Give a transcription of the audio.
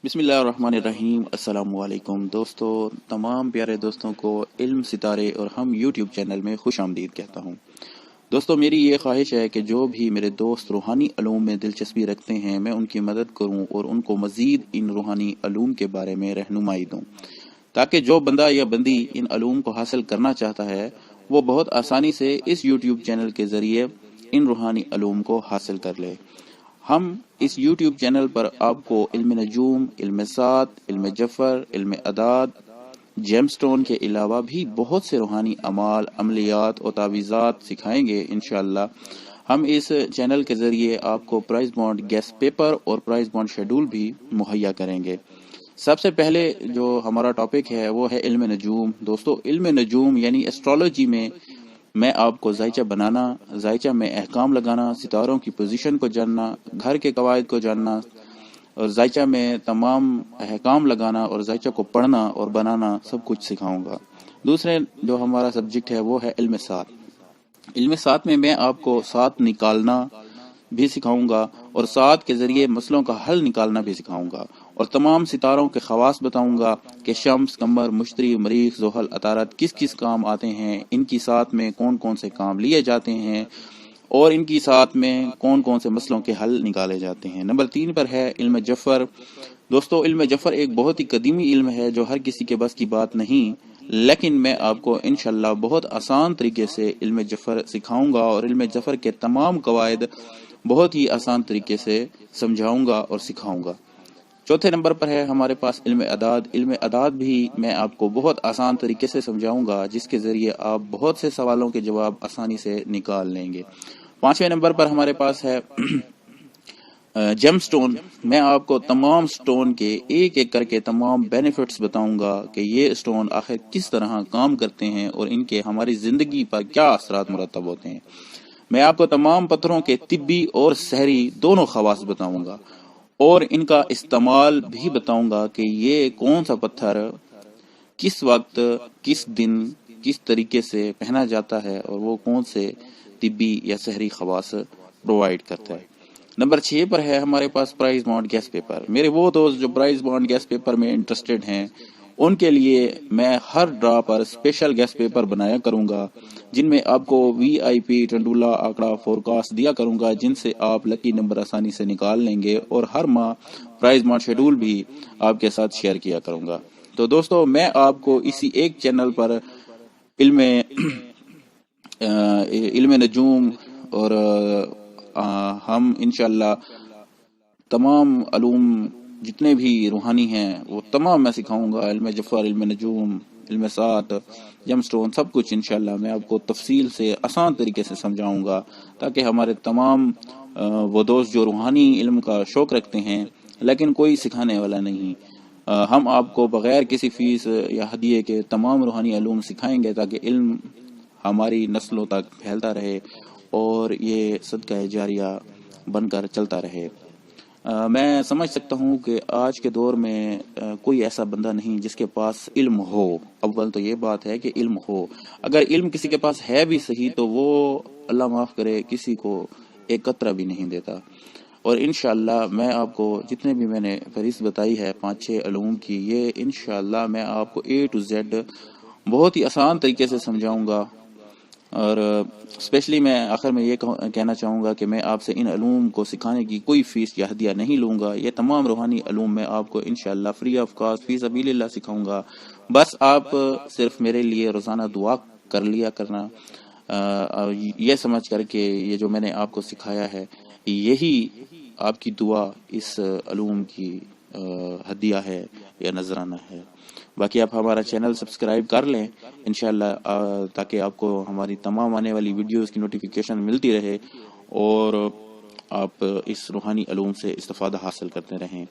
بسم اللہ الرحمن الرحیم۔ السلام علیکم دوستو، تمام پیارے دوستوں کو علم ستارے اور ہم یوٹیوب چینل میں خوش آمدید کہتا ہوں۔ دوستو، میری یہ خواہش ہے کہ جو بھی میرے دوست روحانی علوم میں دلچسپی رکھتے ہیں میں ان کی مدد کروں اور ان کو مزید ان روحانی علوم کے بارے میں رہنمائی دوں، تاکہ جو بندہ یا بندی ان علوم کو حاصل کرنا چاہتا ہے وہ بہت آسانی سے اس یوٹیوب چینل کے ذریعے ان روحانی علوم کو حاصل کر لے۔ ہم اس یوٹیوب چینل پر آپ کو علم نجوم، علم سات، علم جفر، علم اعداد، جیم سٹون کے علاوہ بھی بہت سے روحانی اعمال، عملیات اور تعویذات سکھائیں گے انشاءاللہ۔ ہم اس چینل کے ذریعے آپ کو پرائز بانڈ گیس پیپر اور پرائز بانڈ شیڈول بھی مہیا کریں گے۔ سب سے پہلے جو ہمارا ٹاپک ہے وہ ہے علم نجوم۔ دوستو، علم نجوم یعنی ایسٹرالوجی میں آپ کو ذائچہ بنانا، ذائچہ میں احکام لگانا، ستاروں کی پوزیشن کو جاننا، گھر کے قواعد کو جاننا اور ذائچہ میں تمام احکام لگانا اور ذائچہ کو پڑھنا اور بنانا سب کچھ سکھاؤں گا۔ دوسرے جو ہمارا سبجیکٹ ہے وہ ہے علم سات۔ علم سات میں آپ کو سات نکالنا بھی سکھاؤں گا اور سات کے ذریعے مسئلوں کا حل نکالنا بھی سکھاؤں گا، اور تمام ستاروں کے خواص بتاؤں گا کہ شمس، قمر، مشتری، مریخ، زحل، عطارد کس کس کام آتے ہیں، ان کی سات میں کون کون سے کام لیے جاتے ہیں اور ان کی سات میں کون کون سے مسئلوں کے حل نکالے جاتے ہیں۔ نمبر 3 پر ہے علم جفر۔ دوستو، علم جفر ایک بہت ہی قدیمی علم ہے جو ہر کسی کے بس کی بات نہیں، لیکن میں آپ کو انشاءاللہ بہت آسان طریقے سے علم جفر سکھاؤں گا اور علم جفر کے تمام قواعد بہت ہی آسان طریقے سے سمجھاؤں گا اور سکھاؤں گا۔ چوتھے نمبر پر ہے ہمارے پاس علم اعداد۔ علم اعداد بھی میں آپ کو بہت آسان طریقے سے سمجھاؤں گا، جس کے ذریعے آپ بہت سے سوالوں کے جواب آسانی سے نکال لیں گے۔ 5ویں نمبر پر ہمارے پاس ہے جیم سٹون۔ میں آپ کو تمام سٹون کے ایک ایک کر کے تمام بینیفٹس بتاؤں گا کہ یہ سٹون آخر کس طرح کام کرتے ہیں اور ان کے ہماری زندگی پر کیا اثرات مرتب ہوتے ہیں۔ میں آپ کو تمام پتھروں کے طبی اور سحری دونوں خواص بتاؤں گا اور ان کا استعمال بھی بتاؤں گا کہ یہ کون سا پتھر کس وقت، کس دن، کس طریقے سے پہنا جاتا ہے اور وہ کون سے طبی یا سحری خواص پرووائڈ کرتا ہے۔ نمبر 6 پر ہے ہمارے پاس پرائز بانڈ گیس پیپر۔ میرے وہ دوست جو پرائز بانڈ گیس پیپر میں انٹرسٹڈ ہیں ان کے لیے میں ہر ڈرا پر اسپیشل گیس پیپر بنایا کروں گا، جن میں آپ کو VIP ٹنڈولا آنکڑا فورکاسٹ دیا کروں گا، جن سے آپ لکی نمبر آسانی سے نکال لیں گے، اور ہر ماہ پرائز بانڈ شیڈول بھی آپ کے ساتھ شیئر کیا کروں گا۔ تو دوستو، میں آپ کو اسی ایک چینل پر علم نجوم اور ہم انشاءاللہ تمام علوم جتنے بھی روحانی ہیں وہ تمام میں سکھاؤں گا۔ علم جفر، علم نجوم، علم سات، جیم سٹون، سب کچھ انشاءاللہ میں آپ کو تفصیل سے آسان طریقے سے سمجھاؤں گا، تاکہ ہمارے تمام وہ دوست جو روحانی علم کا شوق رکھتے ہیں لیکن کوئی سکھانے والا نہیں، ہم آپ کو بغیر کسی فیس یا ہدیے کے تمام روحانی علوم سکھائیں گے، تاکہ علم ہماری نسلوں تک پھیلتا رہے اور یہ صدقہ جاریہ بن کر چلتا رہے۔ میں سمجھ سکتا ہوں کہ آج کے دور میں کوئی ایسا بندہ نہیں جس کے پاس علم ہو۔ اول تو یہ بات ہے کہ علم ہو، اگر علم کسی کے پاس ہے بھی صحیح تو وہ اللہ معاف کرے کسی کو ایک قطرہ بھی نہیں دیتا۔ اور انشاءاللہ میں آپ کو جتنے بھی میں نے فہرست بتائی ہے 5-6 علوم کی، یہ انشاءاللہ میں آپ کو A to Z بہت ہی آسان طریقے سے سمجھاؤں گا، اور اسپیشلی میں آخر میں یہ کہنا چاہوں گا کہ میں آپ سے ان علوم کو سکھانے کی کوئی فیس یا ہدیہ نہیں لوں گا۔ یہ تمام روحانی علوم میں آپ کو انشاءاللہ فری آف کاسٹ فی سبیل اللہ سکھاؤں گا۔ بس آپ صرف میرے لیے روزانہ دعا کر لیا کرنا، یہ سمجھ کر کہ یہ جو میں نے آپ کو سکھایا ہے یہی آپ کی دعا اس علوم کی ہدیہ ہے یا نذرانہ ہے۔ باقی آپ ہمارا چینل سبسکرائب کر لیں انشاءاللہ، تاکہ آپ کو ہماری تمام آنے والی ویڈیوز کی نوٹیفیکیشن ملتی رہے اور آپ اس روحانی علوم سے استفادہ حاصل کرتے رہیں۔